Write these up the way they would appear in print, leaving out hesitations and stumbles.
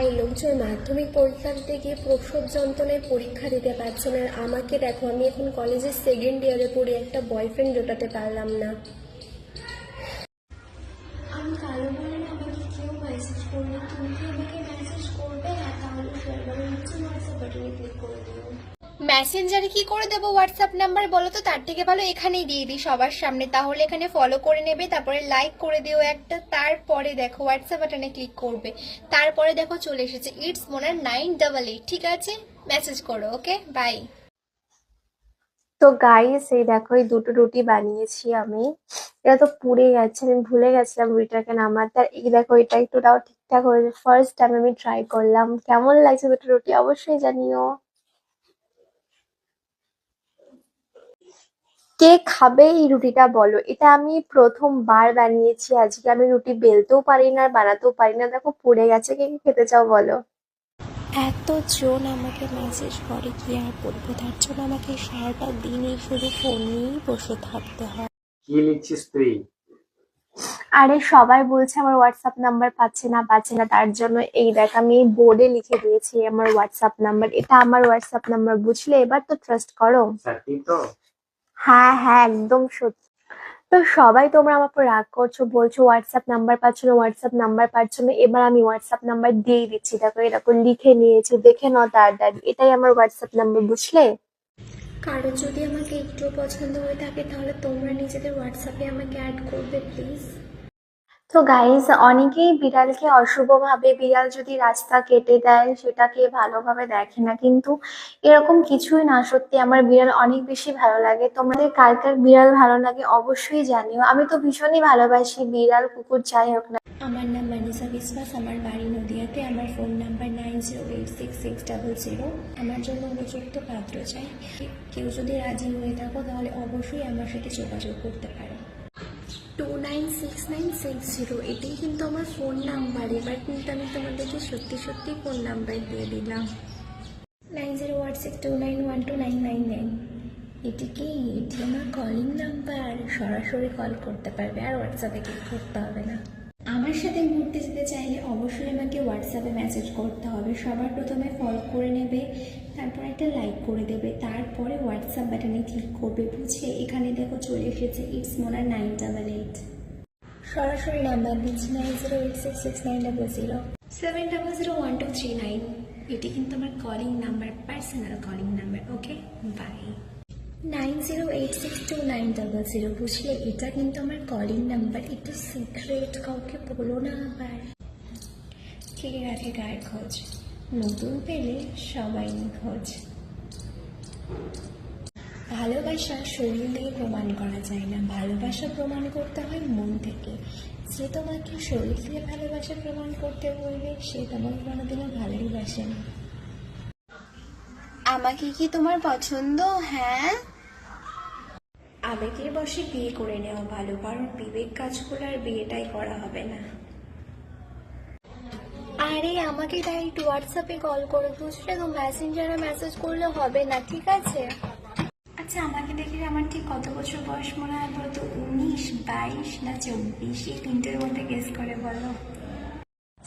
High লোকজন মাধ্যমিক পরীক্ষা দিতে গিয়ে প্রসব যন্ত্রণায় পরীক্ষা দিতে পারছে না। আর আমাকে দেখো, আমি এখন কলেজের সেকেন্ড ইয়ারে পড়ি, একটা বয়ফ্রেন্ড জোটাতে পারলাম না। আমি কালো বলে না, আমাকে কেউ মেসেজ করলে তুমি কি আমাকে মেসেজ করবে? হ্যাঁ, তাহলে সরকারের নিচে হোয়াটসঅ্যাপ বাটনে ক্লিক করে দিও। মেসেঞ্জারে কি করে দেবো হোয়াটসঅ্যাপ নাম্বার বলো তো? তার থেকে ভালো এখানেই দিয়ে দিই সবার সামনে, তাহলে এখানে ফলো করে নেবে, তারপরে লাইক করে দিও একটা, তারপরে দেখো হোয়াটসঅ্যাপ বাটনে ক্লিক করবে, তারপরে দেখো চলে এসেছে ইটস মোনার 988। ঠিক আছে, মেসেজ করো। ওকে, বাই। তো গাইস, এই দেখো এই দুটো রুটি বানিয়েছি আমি। এটা তো পুড়ে গেছে, আমি ভুলে গেছিলাম রুটিটাকে নামাতে। আর এই দেখো, এটা একটু তাও ঠিকঠাক হয়েছে। ফার্স্ট টাইম আমি ট্রাই করলাম। কেমন লাগছে দুটো রুটি অবশ্যই জানিও। কে খাবে এই রুটিটা বলো? এটা আমি প্রথমবার বানিয়েছি আজকে। আমি রুটি বেলতেও পারি না আর বানাতেও পারি না। দেখো পুড়ে গেছে। কে কে খেতে চাও বলো? এতজন আমাকে মেসেজ করে, কি আর বলবো, তার জন্য আমাকে সারাটা দিনই শুধু ফোন নিয়েই বসে থাকতে হয়। কি লিখছিস তুই? আরে সবাই বলছে আমার হোয়াটসঅ্যাপ নাম্বার পাচ্ছে না, তার জন্য এই দেখ আমি বোর্ডে লিখে দিয়েছি আমার হোয়াটসঅ্যাপ নাম্বার। এটা আমার হোয়াটসঅ্যাপ নাম্বার, বুঝলে? এবার তো ট্রাস্ট করো। সত্যি তো? হ্যাঁ হ্যাঁ, একদম সত্যি। তো সবাই তোমরা আমার উপর রাগ করছো, বলছো হোয়াটসঅ্যাপ নাম্বার পাচ্ছ না। এবার আমি হোয়াটসঅ্যাপ নাম্বার দিয়ে দিচ্ছি। দেখো এরকম লিখে নিয়েছি, দেখে নাও তাড়াতাড়ি। এটাই আমার হোয়াটসঅ্যাপ নাম্বার, বুঝলে? কারো যদি আমাকে একটু পছন্দ হয়ে থাকে, তাহলে তোমরা নিজেদের হোয়াটসঅ্যাপে আমাকে অ্যাড করবে প্লিজ। তো গাইস, অনেকেই বিড়ালকে অশুভ ভাবে, বিড়াল যদি রাস্তা কেটে দেয় সেটাকে ভালোভাবে দেখে না, কিন্তু এরকম কিছুই না। সত্যি আমার বিড়াল অনেক বেশি ভালো লাগে। তোমাদের কার কার বিড়াল ভালো লাগে অবশ্যই জানিও। আমি তো ভীষণই ভালোবাসি বিড়াল কুকুর যাই হোক না। আমার নাম মানিসা বিশ্বাস, আমার বাড়ি নদিয়াতে। আমার ফোন নাম্বার 90866600। আমার জন্য উপযুক্ত পাত্র চাই। কেউ যদি রাজি হয়ে থাকো তাহলে অবশ্যই আমার সাথে যোগাযোগ করতে পারো। 296960, এটাই কিন্তু আমার ফোন নাম্বার। এবার কিন্তু আমি তোমাদেরকে সত্যি সত্যি ফোন নাম্বার দিয়ে দিলাম। 9016291299। এটি কি? এটি আমার কলিং নাম্বার। সরাসরি কল করতে পারবে, আর হোয়াটসঅ্যাপে ক্লিক করতে হবে না। আমার সাথে ঘুরতে যেতে চাইলে অবশ্যই আমাকে হোয়াটসঅ্যাপে মেসেজ করতে হবে। সবার প্রথমে ফলো করে নেবে, তারপর একটা লাইক করে দেবে, তারপরে হোয়াটসঅ্যাপ বাটনে ক্লিক করবে, বুঝলে? এখানে দেখো চলে এসেছে ইটস মোনার 988। সরাসরি নাম্বার দিচ্ছি 90866900 7001239। এটি কিন্তু আমার calling number, personal calling number. Okay, bye. 90862900, বুঝলে? এটা কিন্তু আমার কলিং নাম্বার। এটা সিক্রেট, কাউকে বলো না আবার। কে রাখে গায়ের খোঁজ, নতুন পেলে সবাই খোঁজ। ভালোবাসা শরীর দিয়ে প্রমাণ করা যায় না, ভালোবাসা প্রমাণ করতে হয় মন থেকে। যে তোমাকে শরীর দিয়ে ভালোবাসা প্রমাণ করতে বলবে, সে তোমাকে কোনোদিনও ভালোই না। আমাকে কি তোমার পছন্দ? হ্যাঁ। আবেগের বশে বিয়ে করে নেওয়া ভালো, কারণ বিবেক কাজ করলে আর বিয়েটাই করা হবে না। আরে আমাকে ডাইরেক্ট হোয়াটসঅ্যাপে কল করে, বুঝলে? তো মেসেঞ্জারে মেসেজ করলে হবে না, ঠিক আছে? আচ্ছা, আমাকে দেখে আমার ঠিক কত বছর বয়স মনে হয় বলতো? 19, 22 না 24? এই তিনটের মধ্যে গেস করে বলো।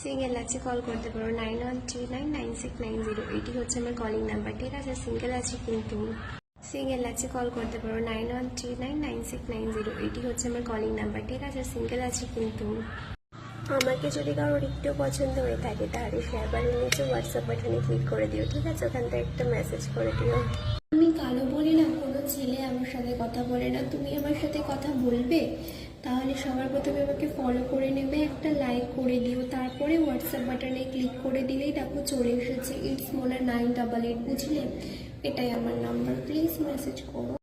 সিঙ্গেল আছে, কল করতে পারো 91399690। এটি হচ্ছে আমার কলিং নাম্বার, ঠিক আছে? সিঙ্গেল আছে কিন্তু। সিঙ্গেল আছে, কল করতে পারো 91399690। এটি হচ্ছে আমার কলিং নাম্বার, ঠিক আছে? সিঙ্গেল আছে কিন্তু। আমাকে যদি কারোর একটু পছন্দ হয়ে থাকে, তাহলে শেয়ার বারের নিচে হোয়াটসঅ্যাপ বাটনে ক্লিক করে দিও, ঠিক আছে? ওখান থেকে একটা মেসেজ করে দিও। আমি কালো বলি না, কোনো ছেলে আমার সাথে কথা বলে না। তুমি আমার সাথে কথা বলবে, তাহলে সবার প্রথমে আমাকে ফলো করে নেবে, একটা লাইক করে দিও, তারপরে হোয়াটসঅ্যাপ বাটনে ক্লিক করে দিলেই দেখো চলে এসেছে ইটস মোনার 988, বুঝলে? এটাই আমার নাম্বার, প্লিজ মেসেজ করো।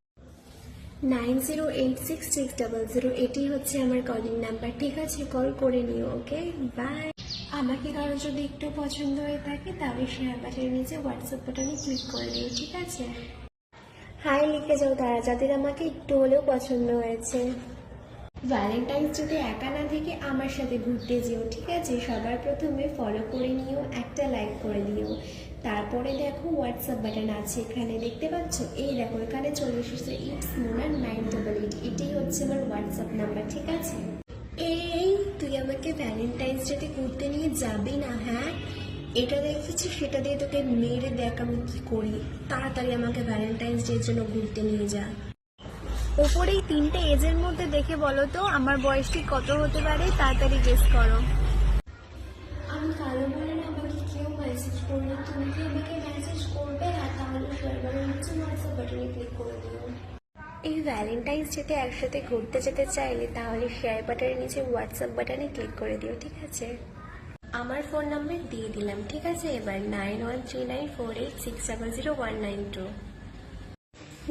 90866600, এটি হচ্ছে আমার কলিং নাম্বার, ঠিক আছে? কল করে নিও। ওকে, বাই। আমাকে কারো যদি একটু পছন্দ হয়ে থাকে, তাহলে শেয়ার বাটনের নিচে হোয়াটসঅ্যাপ বাটনে ক্লিক করে দিও, ঠিক আছে? হাই লিখে যাও তারা, যাদের আমাকে একটু হলেও পছন্দ হয়েছে। ভ্যালেন্টাইন্স যদি একা না থেকে আমার সাথে ঘুরতে যেও, ঠিক আছে? সবার প্রথমে ফলো করে নিও, একটা লাইক করে দিও, তারপরে দেখো হোয়াটসঅ্যাপ বাটন আছে এখানে, দেখতে পাচ্ছ? এই দেখো এখানে চলে এসেছে ইটস মোনার 988। এটাই হচ্ছে আমার হোয়াটসঅ্যাপ নাম্বার, ঠিক আছে? এই তুই আমাকে ভ্যালেন্টাইন্স ডেতে ঘুরতে নিয়ে যাবি না? হ্যাঁ, এটা দেখেছি সেটা দিয়ে তোকে মেরে দেখ আমি কি করি। তাড়াতাড়ি আমাকে ভ্যালেন্টাইন্স ডে এর জন্য ঘুরতে নিয়ে যা। ওপরে এই 3টে এজের মধ্যে দেখে বলো তো আমার বয়স ঠিক কত হতে পারে, তাড়াতাড়ি গেস করো। আমি কালো বলে না আমাকে কেউ মেসেজ করলে তুমি কি আমাকে মেসেজ করবে? আর তাহলে সার্ভারের নিচে হোয়াটসঅ্যাপ বাটনে ক্লিক করে দিও। এই ভ্যালেন্টাইন্স ডেতে একসাথে ঘুরতে যেতে চাইলে তাহলে শেয়ার বাটনের নিচে হোয়াটসঅ্যাপ বাটনে ক্লিক করে দিও, ঠিক আছে? আমার ফোন নাম্বার দিয়ে দিলাম, ঠিক আছে? এবার 913948670192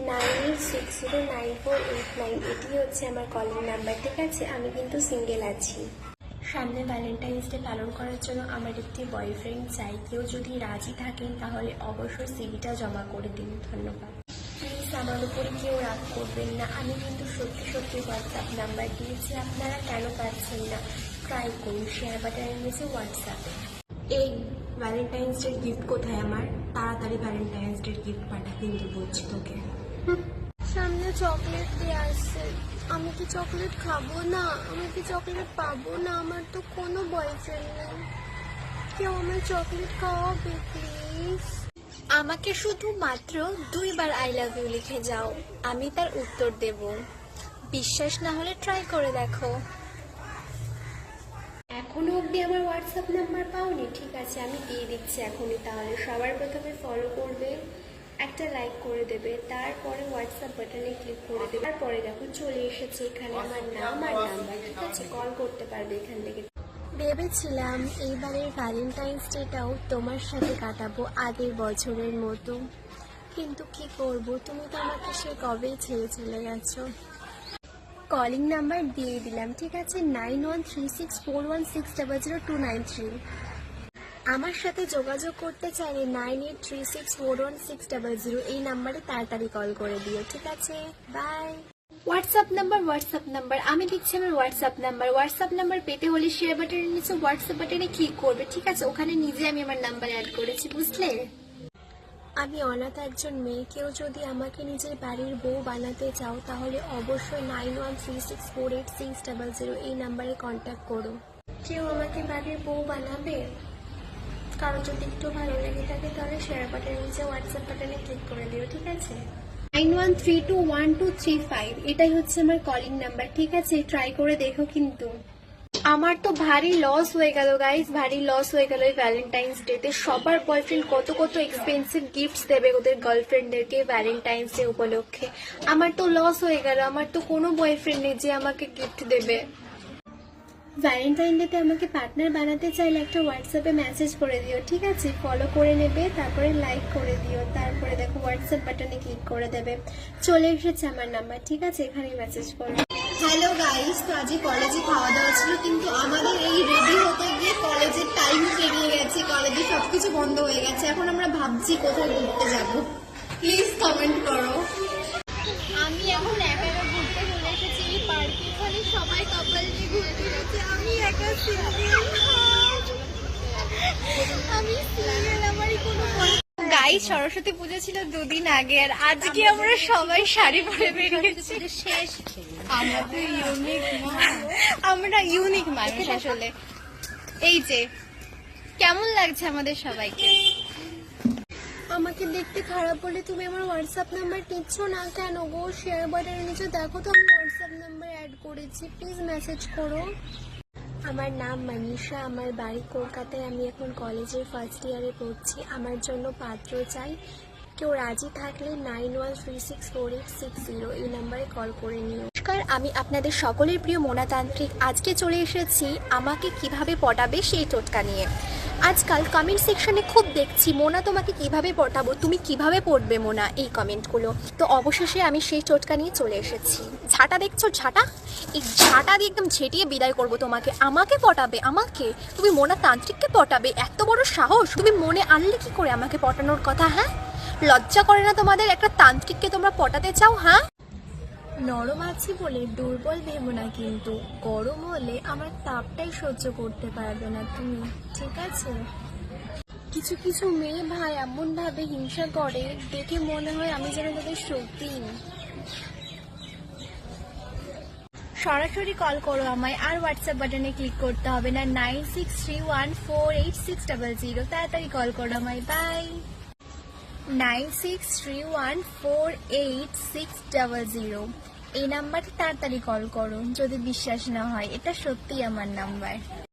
98609489 এটি হচ্ছে আমার কলিং নাম্বার, ঠিক আছে? আমি কিন্তু সিঙ্গেল আছি। সামনে ভ্যালেন্টাইন্স ডে পালন করার জন্য আমার একটি বয়ফ্রেন্ড চাই। কেউ যদি রাজি থাকেন তাহলে অবশ্যই সিভিটা জমা করে দিন। ধন্যবাদ। প্লিজ আমার উপরে কেউ রাগ করবেন না, আমি কিন্তু সত্যি সত্যি হোয়াটসঅ্যাপ নাম্বার দিয়েছি, আপনারা কেন পাচ্ছেন না? ট্রাই করুন শেয়ার বাটনের নিচে হোয়াটসঅ্যাপে। এই ভ্যালেন্টাইন্স ডের গিফট কোথায় আমার? তাড়াতাড়ি ভ্যালেন্টাইন্স ডের গিফট পাঠা কিন্তু বলছি তোকে। সামনে চকলেট দিয়ে আসছে, আমি কি চকলেট খাবো না? আমি কি চকলেট পাবো না? আমার তো কোনো বয়ফ্রেন্ড নেই, কেউ আমার চকলেট খাওয়াবে প্লিজ। আমাকে শুধুমাত্র 2 বার আই লাভ ইউ লিখে যাও, আমি তার উত্তর দেব। বিশ্বাস না হলে ট্রাই করে দেখো। এখনো অবধি আমার হোয়াটসঅ্যাপ নাম্বার পাওনি? ঠিক আছে, আমি দিয়ে দিচ্ছি এখনই। তাহলে সবার প্রথমে ফলো করবে, একটা লাইক করে দেবে, তারপরে হোয়াটসঅ্যাপ বাটনে ক্লিক করে দেবে, তারপরে দেখো চলে এসেছে এখানে আমার নাম আর নাম্বার, ঠিক আছে? কল করতে পারবে এখান থেকে। ভেবেছিলাম এইবারের ভ্যালেন্টাইন্স ডেটাও তোমার সাথে কাটাবো আগের বছরের মতো, কিন্তু কি করব, তুমি তো আমাকে সে কবেই ছেড়ে চলে গেছো। কলিং নাম্বার দিয়ে দিলাম, ঠিক আছে? 913641600293। আমার সাথে যোগাযোগ করতে চাইলে 9836416000 এই নাম্বারে তাড়াতাড়ি কল করে দিও, ঠিক আছে? বাই। হোয়াটসঅ্যাপ নাম্বার আমি দিচ্ছি আমার হোয়াটসঅ্যাপ নাম্বার পেতে হলে শেয়ার বাটনের নিচে হোয়াটসঅ্যাপ বাটনে ক্লিক করবে, ঠিক আছে? ওখানে নিজে আমি আমার নাম্বার অ্যাড করেছি, বুঝলে? আমি অনাথ একজন মেয়ে, কেউ যদি আমাকে নিজের বাড়ির বউ বানাতে চাও তাহলে অবশ্যই 9136486000 এই নাম্বারে কন্ট্যাক্ট করো। কেউ আমাকে বাড়ির বউ বানাবে? কারো যদি একটু ভালো লেগে থাকে তাহলে শেয়ার বাটনের নিচে হোয়াটসঅ্যাপ বাটনে ক্লিক করে দিও, ঠিক আছে? 91321235 এটাই হচ্ছে আমার কলিং নাম্বার, ঠিক আছে? ট্রাই করে দেখো কিন্তু। আমার তো ভারী লস হয়ে গেল গাইস, ভারী লস হয়ে গেল এই ভ্যালেন্টাইন্স ডেতে। সবার বয়ফ্রেন্ড কত কত এক্সপেন্সিভ গিফটস দেবে ওদের গার্লফ্রেন্ডদেরকে ভ্যালেন্টাইন্স ডে উপলক্ষে। আমার তো লস হয়ে গেল, আমার তো কোনো বয়ফ্রেন্ড নেই যে আমাকে গিফট দেবে। ভ্যালেন্টাইন ডেতে আমাকে পার্টনার বানাতে চাইলে একটা হোয়াটসঅ্যাপে মেসেজ করে দিও, ঠিক আছে? ফলো করে নেবে, তারপরে লাইক করে দিও, তারপরে দেখো হোয়াটসঅ্যাপ বাটনে ক্লিক করে দেবে, চলে এসেছে আমার নাম্বার, ঠিক আছে? এখানেই মেসেজ করো। হ্যালো গাইস, তো আজকে কলেজে খাওয়া দাওয়া ছিল, কিন্তু আমাদের এই রেডি হতে গিয়ে কলেজের টাইম পেরিয়ে গেছে, কলেজে সবকিছু বন্ধ হয়ে গেছে। এখন আমরা ভাবছি কোথায় ঘুরতে যাব, প্লিজ কমেন্ট করো। আমি এখন একা একা ঘুরতে চলে এসেছি এই পার্কে, এখানে সবাই কাপল নিয়ে ঘুরতে যাচ্ছে, আমি একা সিঙ্গেল। আমি সিঙ্গেল, আমারই কোনো গাইস, সরস্বতী পুজো ছিল 2 দিন আগে, আর আজকে আমরা সবাই শাড়ি পরে বেরিয়েছি। শেষ, আমরা ইউনিক মানুষ আসলে। এই যে কেমন লাগছে আমাদের সবাইকে? আমাকে দেখতে খারাপ বলে তুমি আমার হোয়াটসঅ্যাপ নাম্বার নিচ্ছ না কেন গো? শেয়ার বাটনের নিচে দেখো তো আমি হোয়াটসঅ্যাপ নাম্বার অ্যাড করেছি, প্লিজ মেসেজ করো। আমার নাম মনীষা, আমার বাড়ি কলকাতায়, আমি এখন কলেজের ফার্স্ট ইয়ারে পড়ছি। আমার জন্য পাত্র চাই, কেউ রাজি থাকলে 91364860 এই নাম্বারে কল করে নিও। নমস্কার, আমি আপনাদের সকলের প্রিয় মোনাতান্ত্রিক। আজকে চলে এসেছি আমাকে কিভাবে পটাবে সেই টোটকা নিয়ে। আজকাল কমেন্ট সেকশনে খুব দেখছি, মোনা তোমাকে কিভাবে পটাবো, তুমি কিভাবে পড়বে মোনা, এই কমেন্টগুলো। তো অবশেষে আমি সেই টোটকা নিয়ে চলে এসেছি। ঝাঁটা দেখছো, ঝাঁটা, এই ঝাঁটা দিয়ে একদম ঝেঁটিয়ে বিদায় করবো তোমাকে। আমাকে পটাবে, আমাকে? তুমি মোনাতান্ত্রিককে পটাবে? এত বড় সাহস! তুমি মনে আনলে কি করে আমাকে পটানোর কথা? হ্যাঁ, লজ্জা করে না তোমাদের? একটা তান্ত্রিককে তোমরা পটাতে চাও? হ্যাঁ, নরম আছি বলে দুর্বল ভেবো না, কিন্তু গরম হলে আমার তাপটাই সহ্য করতে পারবে না তুমি, ঠিক আছে? কিছু কিছু মেয়ে ভাই এমন ভাবে হিংসা করে, দেখে মনে হয় আমি যেন তাদের সত্যি। সরাসরি কল করো আমায়, আর হোয়াটসঅ্যাপ বাটনে ক্লিক করতে হবে না। 9631486000, তাড়াতাড়ি কল করো আমায়। বাই। 9631486000, এই নাম্বারে তাড়াতাড়ি কল করো। যদি বিশ্বাস না হয়, এটা সত্যি আমার নাম্বার।